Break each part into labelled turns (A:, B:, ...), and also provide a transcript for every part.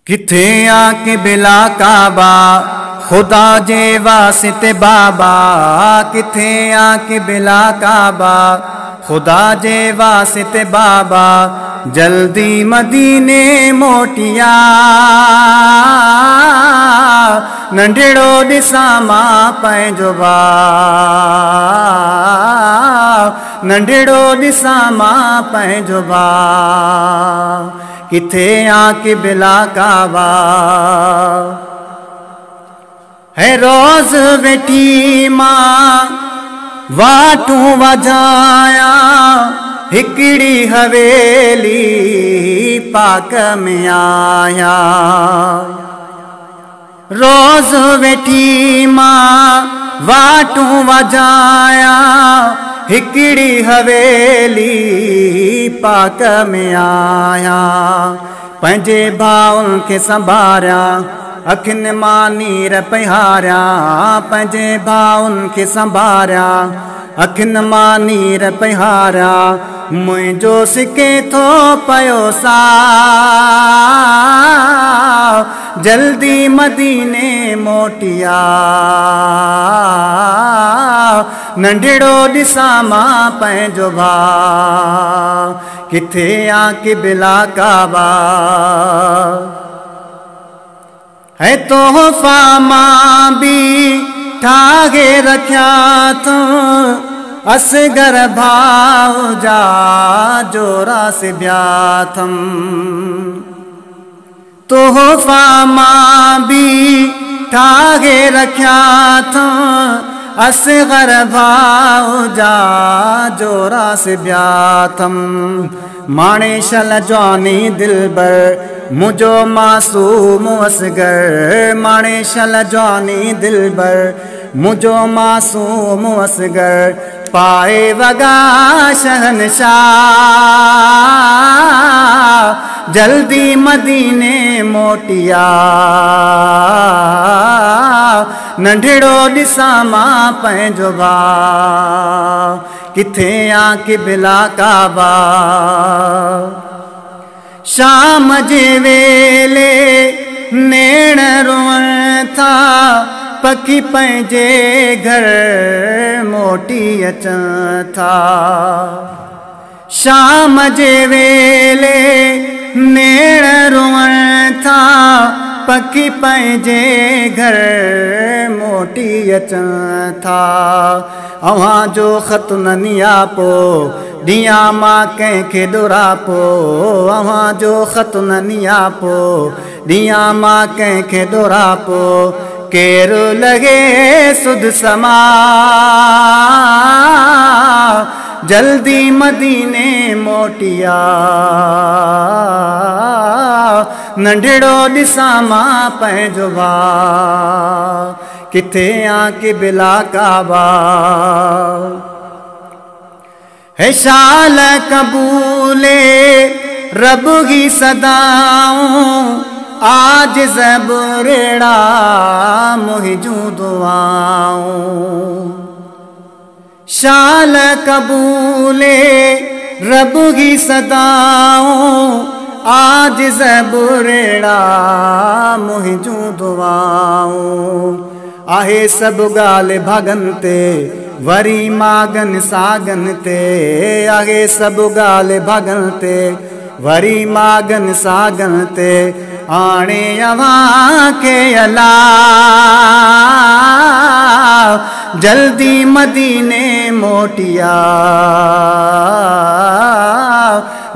A: किथे आके बिला काबा खुदा जे वास्ते बाबा, किथे आके बिला काबा खुदा जे वास्ते बाबा, जल्दी मदीने मोटिया नंढड़ो ॾिसां मां पंहिंजो भाउ, नंढड़ो ॾिसां मां पंहिंजो भाउ, किथे आके बिला काबा है रोज़ वेठी मां वाटूं वजाया, हिकड़ी हवेली पाक में आया। रोज़ वेठी मां वाटूं वजाया, हिकड़ी हवेली पाक में आया। पंहिंजे भाउनि खे संभारिया, अखियुनि मां नीर पिहारिया, पंहिंजे भाउनि खे संभारिया, अखियुनि मां नीर पिहारिया। मुंहिंजो सिके थो पियो साह, जल्दी मदीने मोटिया नंढड़ो ॾिसां मां पंहिंजो भाउ, किथे आके बिला काबा है तोहफ़ा मां भी ठाहे रखिया तो, असगर भाव जा जोरा से ब्याथम। तोहफ़ा मां भी ठाहे रखिया तो, असगर भाव जा जोरा से ब्याथम। माणे शल जवानी दिलबर मुझो मासूम असगर, माणे शल जवानी दिलबर मुझो मासूम असगर। पाए वगा शहनशाह, जल्दी मदीने मोटिया नंढड़ो ॾिसां मां पंहिंजो भाउ, किथे आके बिला काबा। शाम जे वेले नेण रोअण था, पखी पंहिंजे घर मोटी अचनि था। शाम जे वेले नेण रोअण था, पखी पंहिंजे घर मोटी अचनि था। अव्हां जो ख़त न नियापो ॾियां मां कंहिंखे ॾोरापो, अव्हां जो ख़त न नियापो ॾियां मां कंहिंखे ॾोरापो। केरु लॻे सुध समा, जल्दी मदीने मोटिया नंढड़ो ॾिसां मां पंहिंजो भाउ, किथे आके बिला काबा है शाल कबूले रब की सदाऊं, आज ज़बरेड़ा मुहिंजूं दुआऊं। शाल कबूले रब की सदाऊं, आज ज़बरेड़ा मुहिंजूं दुआऊं। आहे सब ॻाल्हि भागन ते वरी मागन सागन ते, आहे सब ॻाल्हि भागन ते वरी मागन सागन ते। आणे अव्हां खे अला जल्दी मदीने मोटिया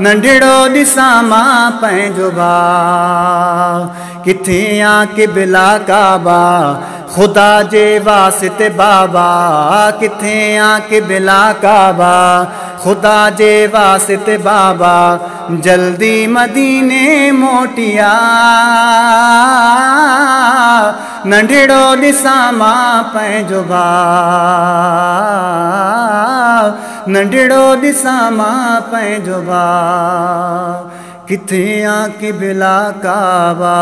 A: नंढड़ो ॾिसां मां पंहिंजो भाउ, किथे आके बिला काबा खुदा जे वास्ते बाबा, किथे आके बिला काबा खुदा जे वास्ते बाबा, जल्दी मदीने मोटिया नंढड़ो ॾिसां मां पंहिंजो भाउ, नंढड़ो ॾिसां मां पंहिंजो भाउ, किथे आके बिला काबा।